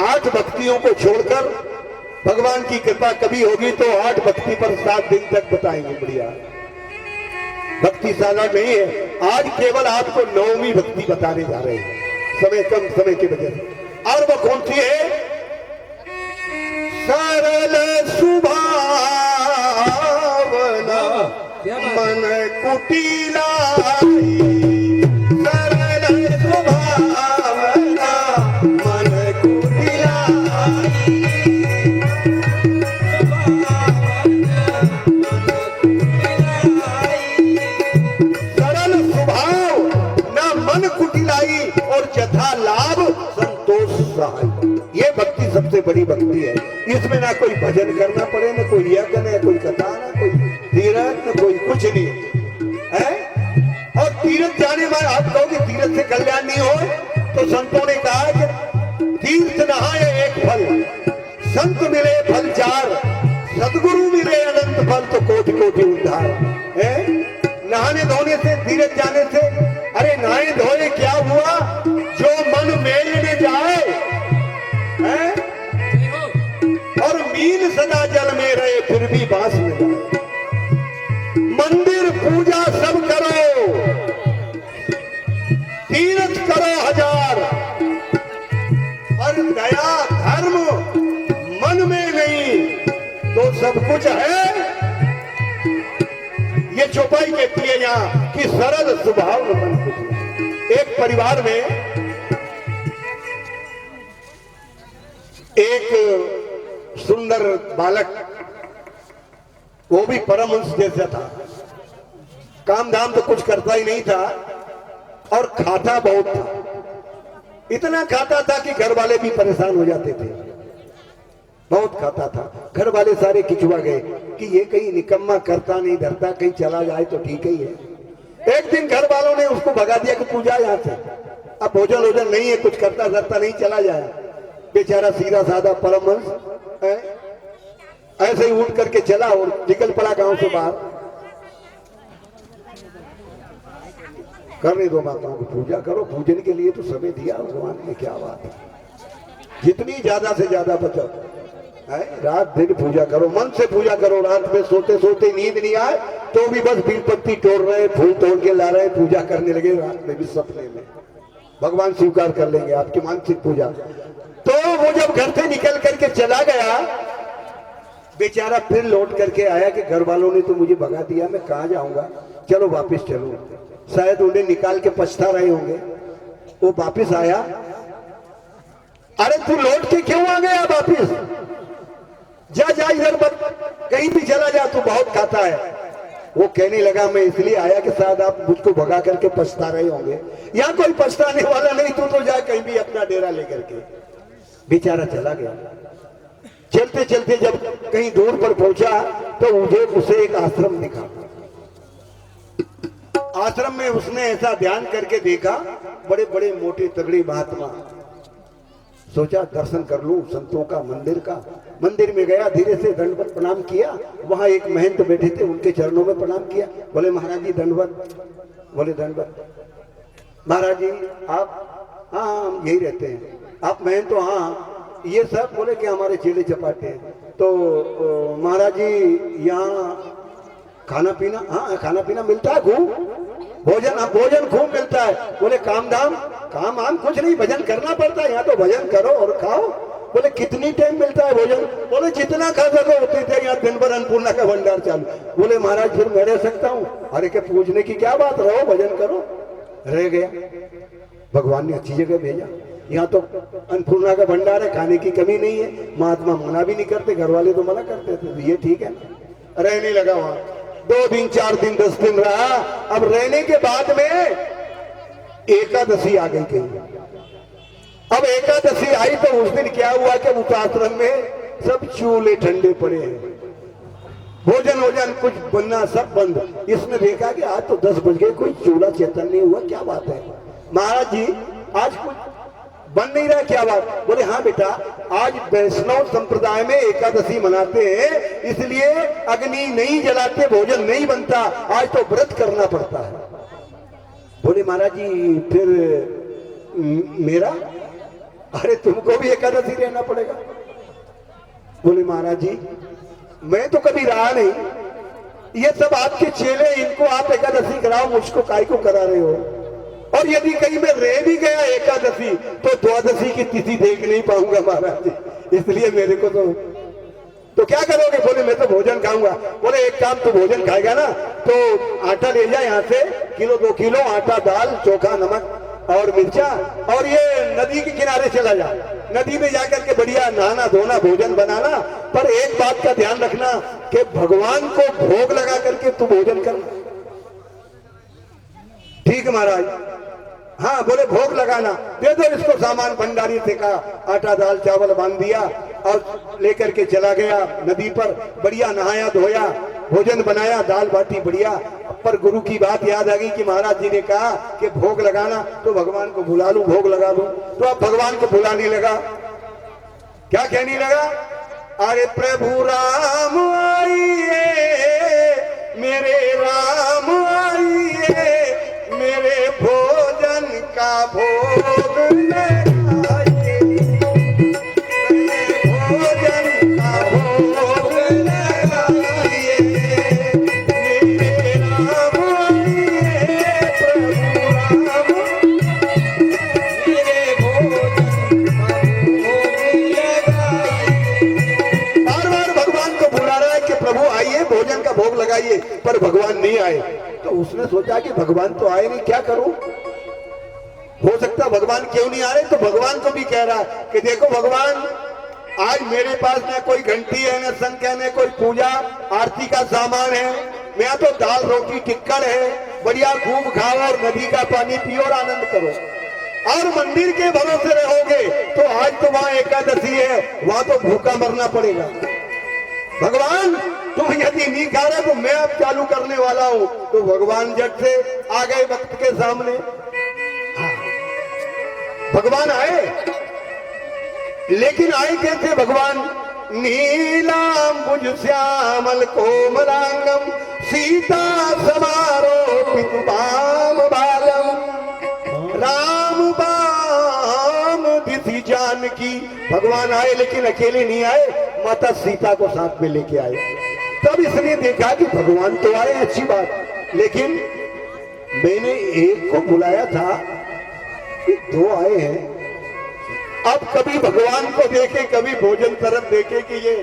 8 भक्तियों को छोड़कर भगवान की कृपा कभी होगी तो 8 भक्ति पर 7 दिन तक बताएंगे। बढ़िया भक्ति साझा नहीं है, आज केवल आपको 9वीं भक्ति बताने जा रहे हैं, समय कम समय की वजह से। और वो कौन सी है? सरल सुभावना मन कुटिला, सरल सुभावना मन कुटिला, सरल स्वभाव न मन कुटिलाई और जथा लाभ संतोष सहाय। ये भक्ति सबसे बड़ी भक्ति है। इसमें ना कोई भजन करना पड़े, ना कोई यज्ञ, ना कोई कथा, ना कोई तीर्थ, ना कोई कुछ नहीं है। और तीर्थ जाने वाले आप कहोगे तीर्थ से कल्याण नहीं हो, तो संतों ने कहा कि तीर्थ नहाए फल तो कोटि कोटि उद्धार है। नहाने धोने से, तीर्थ जाने से, अरे नहाए धोए क्या हुआ, जो मन मेलने जाए है, और मीन सदा जल में रहे फिर भी बांस में जाए। मंदिर पूजा सब करो, तीर्थ करो हजार, और दया धर्म मन में नहीं तो सब कुछ है। ये चौपाई कहती है यहाँ कि सरल स्वभाव न मन कुछ। एक परिवार में एक सुंदर बालक, वो भी परमहंस जैसा था, काम धाम तो कुछ करता ही नहीं था और खाता बहुत था। इतना खाता था कि घर वाले भी परेशान हो जाते थे, बहुत खाता था। घर वाले सारे खिंचवा गए कि ये कहीं निकम्मा, करता नहीं धरता, कहीं चला जाए तो ठीक ही है। एक दिन घर वालों ने उसको भगा दिया कि तू जा यहाँ से, अब भोजन वोजन नहीं है, कुछ करता धरता नहीं, चला जाए। बेचारा सीधा साधा परमहंस ऐसे ही उठ करके चला और निकल पड़ा गांव से बाहर। करने दो माताओं की पूजा करो, पूजन के लिए तो समय दिया भगवान ने, क्या बात है। जितनी ज्यादा से ज्यादा बचो है, रात दिन पूजा करो, मन से पूजा करो। रात में सोते सोते नींद नहीं आए तो भी बस बील पत्ती तोड़ रहे, फूल तोड़ के ला रहे, पूजा करने लगे रात में भी सपने में। भगवान स्वीकार कर लेंगे आपकी मानसिक पूजा। तो वो जब घर से निकल करके चला गया, बेचारा फिर लौट करके आया कि घर वालों ने तो मुझे भगा दिया, मैं कहाँ जाऊंगा, चलो वापिस चलो। शायद उन्हें निकाल के पछता रहे होंगे। वो वापिस आया, अरे तू लौट के क्यों आ गया वापिस, जा जा इधर कहीं भी चला जा, तू बहुत खाता है। वो कहने लगा मैं इसलिए आया कि शायद आप मुझको भगा करके पछता रहे होंगे। यहाँ कोई पछताने वाला नहीं, तू तो जा कहीं भी अपना डेरा लेकर के। बेचारा चला गया। चलते चलते जब कहीं दूर पर पहुंचा तो उसे एक आश्रम दिखा। आश्रम में उसने ऐसा ध्यान करके देखा, बड़े बड़े मोटे तगड़े महात्मा। सोचा दर्शन कर लूं संतों का, मंदिर का। मंदिर में गया, धीरे से दंडवत प्रणाम किया। वहां एक महंत बैठे थे, उनके चरणों में प्रणाम किया। बोले महाराज जी दंडवत। बोले दंडवत। महाराज जी आप? हाँ हम यही रहते हैं। आप महंत तो? हाँ। ये सब? बोले कि हमारे चेले चपाटे हैं। तो महाराज जी यहाँ खाना पीना? हाँ खाना पीना मिलता है खूब, भोजन? हाँ भोजन खूब मिलता है। बोले काम धाम? काम आम कुछ नहीं, भजन करना पड़ता है। यहाँ तो भजन करो और खाओ। बोले कितनी टाइम मिलता है भोजन? बोले जितना खा सको उतनी थे, यहाँ दिन भर अन्नपूर्णा का भंडार चालू। बोले महाराज फिर मैं रह सकता हूँ? अरे क्या पूछने की क्या बात, रहो भजन करो। रह गया। भगवान ने अच्छी जगह भेजा, यहाँ तो अन्नपूर्णा का भंडार है, खाने की कमी नहीं है। महात्मा मना भी नहीं करते, घर वाले तो मना करते थे, ये ठीक है। रहने लगा वहां। 2 दिन 4 दिन 10 दिन रहा। अब रहने के बाद में एकादशी आ गई कहीं। अब एकादशी आई तो उस दिन क्या हुआ कि उस आश्रम में सब चूल्हे ठंडे पड़े हैं, भोजन वोजन कुछ बनना सब बंद। इसने देखा कि आज तो 10 बज गए, कोई चूल्हा चेतन नहीं हुआ, क्या बात है महाराज जी, आज कुछ बन नहीं रहा, क्या बात? बोले हाँ बेटा, आज वैष्णव संप्रदाय में एकादशी मनाते हैं, इसलिए अग्नि नहीं जलाते, भोजन नहीं बनता, आज तो व्रत करना पड़ता है। बोले महाराज जी फिर मेरा? अरे तुमको भी एकादशी रहना पड़ेगा। बोले महाराज जी मैं तो कभी रहा नहीं, ये सब आपके चेले, इनको आप एकादशी कराओ, मुझको काय को करा रहे हो? और यदि कहीं मैं रह भी गया एकादशी तो द्वादशी की तिथि देख नहीं पाऊंगा महाराज जी, इसलिए मेरे को तो क्या करोगे? बोले मैं तो भोजन खाऊंगा। बोले एक काम, तो भोजन खाएगा ना तो आटा ले जा यहाँ से, 1-2 किलो आटा, दाल, चोखा, नमक और मिर्चा, और ये नदी के किनारे चला जा। नदी में जाकर के बढ़िया नहाना धोना, भोजन बनाना, पर एक बात का ध्यान रखना कि भगवान को भोग लगा करके तू भोजन करना। ठीक है महाराज? हाँ। बोले भोग लगाना, दे दो इसको सामान। भंडारी से कहा, आटा दाल चावल बांध दिया और लेकर के चला गया नदी पर। बढ़िया नहाया धोया, भोजन बनाया, दाल बाटी बढ़िया। पर गुरु की बात याद आ गई कि महाराज जी ने कहा कि भोग लगाना, तो भगवान को बुला लूं, भोग लगा लूं। तो अब भगवान को बुलाने लगा। क्या कहने लगा? अरे प्रभु राम आइए, मेरे राम आइए, मेरे भोजन का भोग लगाइए, मेरे भोजन का भोग लगाइए, मेरे राम आइए, प्रभु राम मेरे भोजन का भोग लगाइए। बार बार भगवान को बुला रहा है कि प्रभु आइए, भोजन का भोग लगाइए, पर भगवान नहीं आए। तो उसने सोचा कि भगवान तो आए नहीं, क्या करूं? हो सकता भगवान क्यों नहीं आ रहे। तो भगवान को भी कह रहा है कि देखो भगवान, आज मेरे पास न कोई घंटी है, न शंख है, न कोई पूजा आरती का सामान है। मैं तो दाल रोटी टिक्कड़ है, बढ़िया खूब खाओ और नदी का पानी पियो और आनंद करो और मंदिर के भरोसे रहोगे। तो आज तो वहां एकादशी है, वहां तो भूखा मरना पड़ेगा। भगवान तुम यदि नहीं खा रहे तो मैं अब चालू करने वाला हूं। तो भगवान झट से आ गए वक्त के सामने। भगवान आए, लेकिन आए कैसे भगवान? नीलांबुज श्यामल कोमलांगम सीता समारोपित बाम बालम राम बाम दिशि जानकी। भगवान आए लेकिन अकेले नहीं आए, माता सीता को साथ में लेके आए। तब इसने देखा कि भगवान तो आए, अच्छी बात, लेकिन मैंने एक को बुलाया था कि दो आए हैं। अब कभी भगवान को देखे, कभी भोजन तरफ देखे कि ये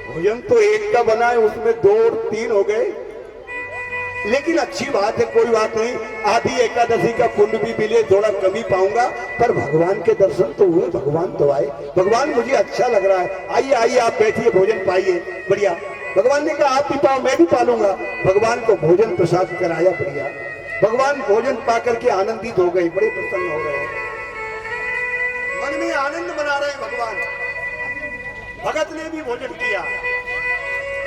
भोजन तो एक का बना है, उसमें दो और तीन हो गए। लेकिन अच्छी बात है, कोई बात नहीं, आधी एकादशी का पुण्य भी मिले, थोड़ा कमी पाऊंगा, पर भगवान के दर्शन तो हुए, भगवान तो आए। भगवान मुझे अच्छा लग रहा है, आइए आइए आप बैठिए, भोजन पाइए, बढ़िया। भगवान ने कहा आप भी पाओ, मैं भी पालूंगा। भगवान को भोजन प्रसाद कराया, बढ़िया। भगवान भोजन पा करके आनंदित हो गए, बड़े प्रसन्न हो गए, मन में आनंद मना रहे हैं भगवान। भगत ने भी भोजन किया।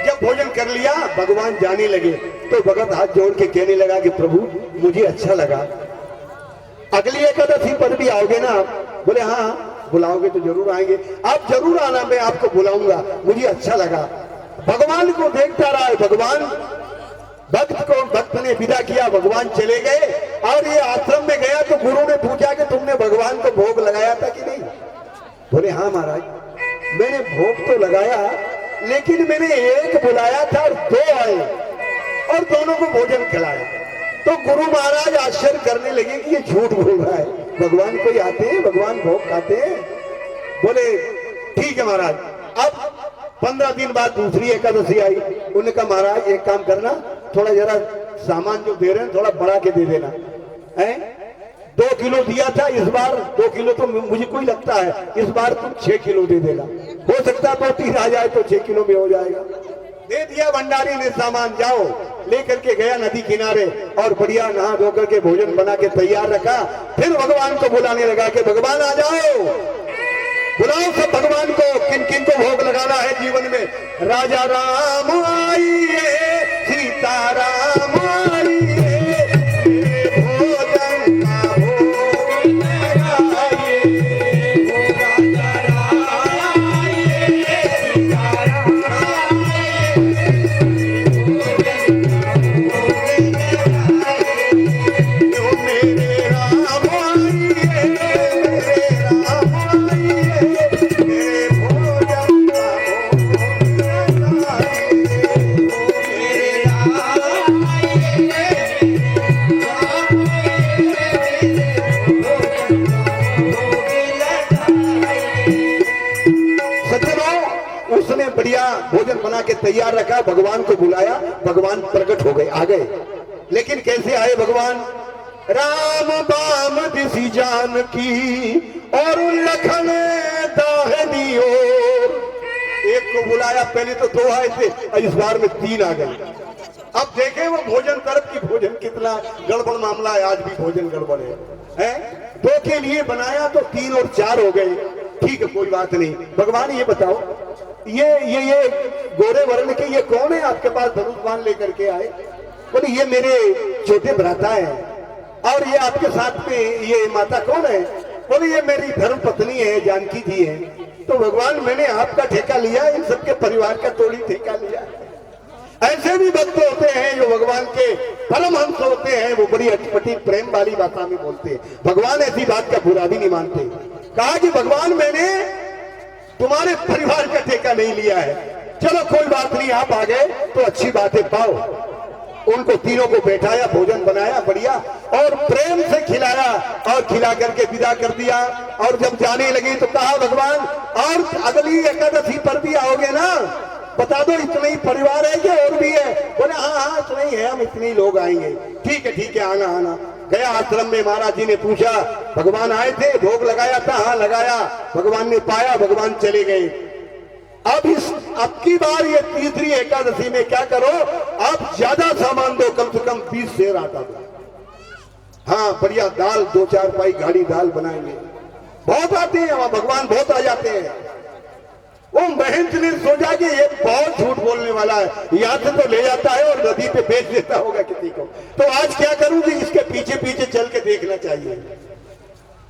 जब भोजन कर लिया, भगवान जाने लगे तो भगत हाथ जोड़ के कहने लगा कि प्रभु मुझे अच्छा लगा, अगली एकादशी पर भी आओगे ना? बोले हाँ, बुलाओगे तो जरूर आएंगे, आप जरूर आना, मैं आपको बुलाऊंगा, मुझे अच्छा लगा। भगवान को देखता रहा है। भगवान भक्त ने विदा किया, भगवान चले गए और ये आश्रम में गया तो गुरु ने पूछा कि तुमने भगवान को भोग लगाया था कि नहीं? बोले हाँ महाराज, मैंने भोग तो लगाया, लेकिन मैंने एक बुलाया था और दो आए और दोनों को भोजन खिलाया। तो गुरु महाराज आश्चर्य करने लगे कि ये झूठ बोल रहा है, भगवान कोई आते हैं, भगवान भोग खाते हैं। बोले ठीक है महाराज। अब 15 दिन बाद दूसरी एकादशी आई। उन्होंने कहा महाराज एक काम करना, थोड़ा जरा सामान जो दे रहे हैं थोड़ा बढ़ा के दे देना है। 2 किलो दिया था, इस बार 2 किलो तो मुझे कोई लगता है, इस बार तुम 6 किलो दे देना। हो सकता है 2-3 आ जाए तो 6 किलो में हो जाएगा। दे दिया भंडारी ने सामान, जाओ लेकर के गया नदी किनारे और बढ़िया नहा धो करके भोजन बना के तैयार रखा। फिर भगवान को बुलाने लगा कि भगवान आ जाओ, बुलाओ सब भगवान को, किन किन को भोग लगाना है जीवन में। राजा राम आइए, सीता राम आइए, मेरे भोजन का भोग लगाइए। ओ राजा राम आइए, सीता राम आइए, भोजन का भोग लगाइए। ओ मेरे राम आइए, मेरे राम आइए, मेरे भोजन का भोग लगाइए। मेरे राम सज्जनों, उसने बढ़िया भोजन बना के तैयार रखा, भगवान को बुलाया, भगवान प्रकट हो गए, आ गए। लेकिन कैसे आए भगवान? राम बाम दिशि जानकी और लखन दाहिनी ओर। एक को बुलाया, पहले तो 2 आए थे, इस बार में 3 आ गए। अब देखें वो भोजन तरफ की भोजन कितना गड़बड़ मामला है, आज भी भोजन गड़बड़ है? 2 के लिए बनाया तो 3 और 4 हो गए। ठीक है, कोई बात नहीं। भगवान ये बताओ, ये गोरे वर्ण के ये कौन है आपके पास धनुष बाण लेकर के आए? बोले ये मेरे छोटे भ्राता है। और ये आपके साथ में ये माता कौन है? बोले ये मेरी धर्म पत्नी है, जानकी जी है। तो भगवान मैंने आपका ठेका लिया, इन सबके परिवार का थोड़ी ठेका लिया। ऐसे भी भक्त होते हैं जो भगवान के परमहंस होते हैं, वो बड़ी अटपटी प्रेम वाली भाषा में बोलते हैं। भगवान ऐसी बात का बुरा भी नहीं मानते। कहा कि भगवान मैंने तुम्हारे परिवार का ठेका नहीं लिया है, चलो कोई बात नहीं, आप आ गए तो अच्छी बात है, पाओ। उनको तीनों को बैठाया, भोजन बनाया बढ़िया और प्रेम से खिलाया और खिला करके विदा कर दिया। और जब जाने लगी तो कहा भगवान और अगली एकादशी पर भी आओगे ना, बता दो इतने ही परिवार है कि और भी है? बोले हाँ हाँ इतने ही है, हम इतने ही लोग आएंगे। ठीक है आना आना। गया आश्रम में, महाराज जी ने पूछा भगवान आए थे, भोग लगाया था? हाँ लगाया। भगवान ने पाया, भगवान चले गए। अब की बार ये तीसरी एकादशी में क्या करो, आप ज्यादा सामान दो, कम से कम 20 शेर आटा दो। हाँ बढ़िया दाल, 2-4 पाई गाड़ी दाल बनाएंगे। बहुत आते हैं वहां, भगवान बहुत आ जाते हैं। वो महंत ने सोचा कि ये बहुत झूठ बोलने वाला है, यहाँ से तो ले जाता है और नदी पे बेच देता होगा किसी को, तो आज क्या करूं कि इसके पीछे पीछे चल के देखना चाहिए।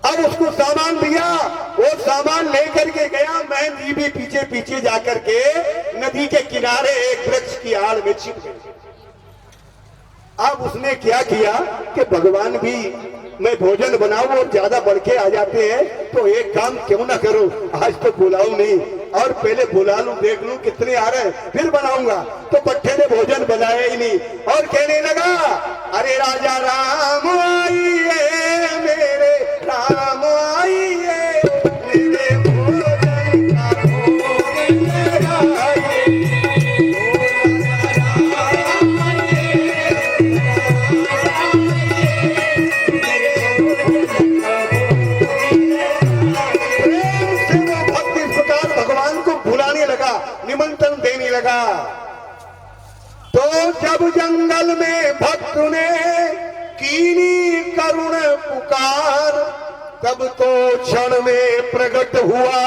अब उसको सामान दिया, वो सामान लेकर के गया। महंत जी भी पीछे पीछे जाकर के नदी के किनारे एक वृक्ष की आड़ में छिप गए। अब उसने क्या किया कि भगवान भी मैं भोजन बनाऊं और ज्यादा बढ़ के आ जाते हैं, तो एक काम क्यों ना करूं, आज तो बुलाऊं नहीं और पहले बुला लूं, देख लूं कितने आ रहे हैं, फिर बनाऊंगा। तो पट्टे ने भोजन बनाया ही नहीं और कहने लगा अरे राजा राम आइए, मेरे राम आइए, मेरे भोजन का भोग लगाइए। निमंत्रण देने लगा। तो जब जंगल में भक्त ने कीनी करुण पुकार, तब तो क्षण में प्रकट हुआ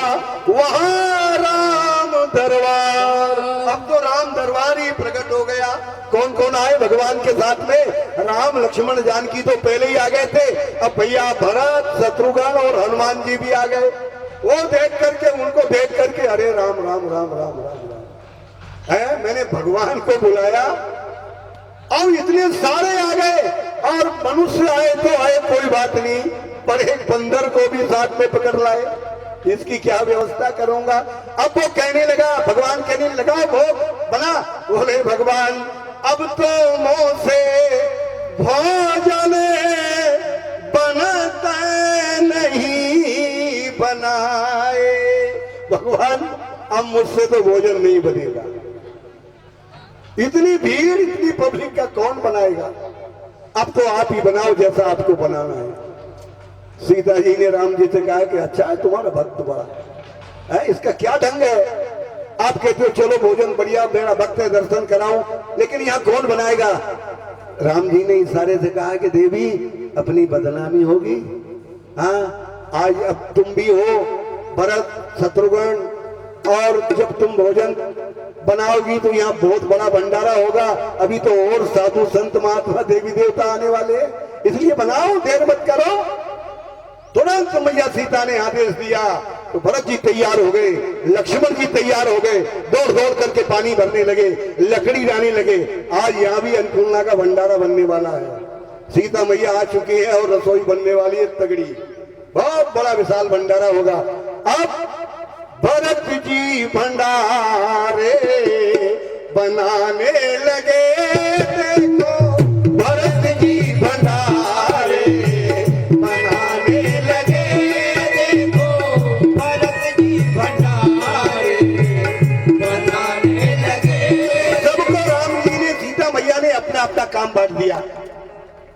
वहां राम दरबार। अब तो राम दरबार ही प्रकट हो गया। कौन कौन आए भगवान के साथ में? राम लक्ष्मण जानकी तो पहले ही आ गए थे, अब भैया भरत शत्रुघ्न और हनुमान जी भी आ गए। वो देख करके, उनको देख करके अरे राम राम राम राम राम राम है, मैंने भगवान को बुलाया और इतने सारे आ गए। और मनुष्य आए तो आए, कोई बात नहीं, पर एक बंदर को भी साथ में पकड़ लाए, इसकी क्या व्यवस्था करूंगा। अब वो कहने लगा, भगवान कहने लगा भोग बना। बोले भगवान अब तो मुंह से भोजन बनता नहीं बनाए। भगवान अब मुझसे तो भोजन नहीं बनेगा, इतनी भीड़ इतनी पब्लिक का कौन बनाएगा, अब तो आप ही बनाओ जैसा आपको बनाना है। सीता जी ने राम जी से कहा कि अच्छा है तुम्हारा भक्त बड़ा है, इसका क्या ढंग है। आप कहते हो चलो भोजन बढ़िया, मेरा भक्त है दर्शन कराऊं, लेकिन यहाँ कौन बनाएगा। राम जी ने इशारे से कहा कि देवी अपनी बदनामी होगी। हाँ आज अब तुम भी हो, भरत शत्रुघ्न, और जब तुम भोजन बनाओगी तो यहाँ बहुत बड़ा भंडारा होगा। अभी तो और साधु संत महात्मा देवी देवता आने वाले, इसलिए बनाओ, देर मत करो। तुरंत मैया सीता ने आदेश दिया तो भरत जी तैयार हो गए, लक्ष्मण जी तैयार हो गए, दौड़ दौड़ करके पानी भरने लगे, लकड़ी लाने लगे। आज यहाँ भी अन्नपूर्णा का भंडारा बनने वाला है। सीता मैया आ चुकी है और रसोई बनने वाली है तगड़ी, बहुत बड़ा विशाल भंडारा होगा। अब भरत जी भंडारे बनाने लगे, देखो भरत जी भंडारे बनाने लगे, देखो भरत जी भंडारे बनाने लगे। सबको राम जी ने, सीता मैया ने अपना अपना काम बांट दिया।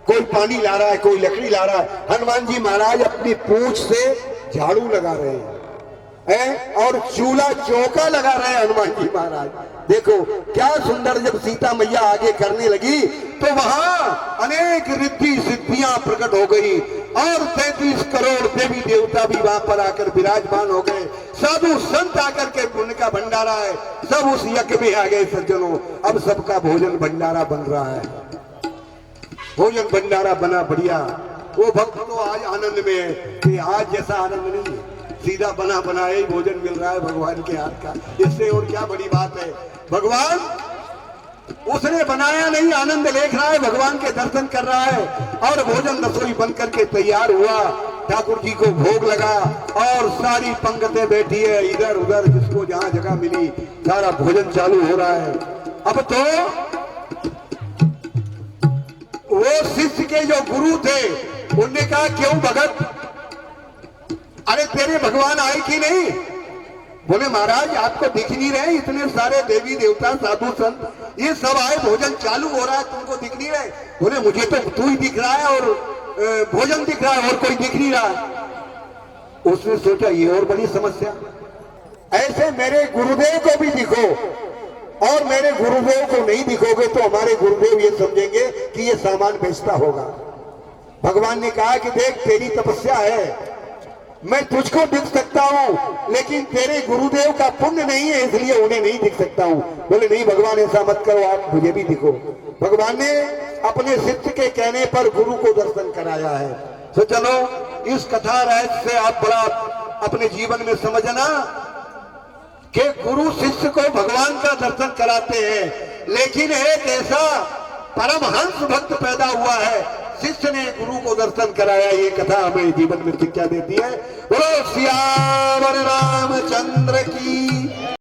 कोई पानी ला रहा है, कोई लकड़ी ला रहा है। हनुमान जी महाराज अपनी पूंछ से झाड़ू लगा रहे हैं और चूल्हा चौका लगा रहे हैं हनुमान जी महाराज। देखो क्या सुंदर। जब सीता मैया आगे करने लगी तो वहां अनेक रिद्धि सिद्धियां प्रकट हो गई और 33 करोड़ देवी देवता भी वहां पर आकर विराजमान हो गए। साधु संत आकर के पुण्य का भंडारा है, सब उस यज्ञ में आ गए सज्जनों। अब सबका भोजन भंडारा बन रहा है, भोजन भंडारा बना बढ़िया। वो भक्त तो आज आनंद में है कि आज जैसा आनंद नहीं है। सीधा बना बनाया ही भोजन मिल रहा है भगवान के हाथ का। इससे और क्या बड़ी बात है। भगवान उसने बनाया नहीं, आनंद लेख रहा है, भगवान के दर्शन कर रहा है। और भोजन रसोई बन करके तैयार हुआ, ठाकुर जी को भोग लगा और सारी पंगतें बैठी है इधर उधर, जिसको जहां जगह मिली सारा भोजन चालू हो रहा है। अब तो वो शिष्य के जो गुरु थे उनने कहा, क्यों भगत, अरे तेरे भगवान आए कि नहीं? बोले महाराज आपको दिख नहीं रहे, इतने सारे देवी देवता साधु संत ये सब आए, भोजन चालू हो रहा है, तुमको दिख नहीं रहे? बोले मुझे तो तू ही दिख रहा है और भोजन दिख रहा है और कोई दिख नहीं रहा। उसने सोचा ये और बड़ी समस्या, ऐसे मेरे गुरुदेव को भी दिखो और मेरे गुरुदेव को नहीं दिखोगे तो हमारे गुरुदेव ये समझेंगे कि ये सामान बेचता होगा। भगवान ने कहा कि देख तेरी तपस्या है, मैं तुझको दिख सकता हूं लेकिन तेरे गुरुदेव का पुण्य नहीं है इसलिए उन्हें नहीं दिख सकता हूं। बोले नहीं भगवान ऐसा मत करो, आप मुझे भी दिखो। भगवान ने अपने शिष्य के कहने पर गुरु को दर्शन कराया है। तो चलो इस कथा रहस्य से आप बड़ा अपने जीवन में समझना कि गुरु शिष्य को भगवान का दर्शन कराते हैं, लेकिन एक ऐसा परमहंस भक्त पैदा हुआ है, शिष्य ने गुरु को दर्शन कराया। ये कथा हमें जीवन में शिक्षा देती है। बोलो सियावर रामचंद्र की।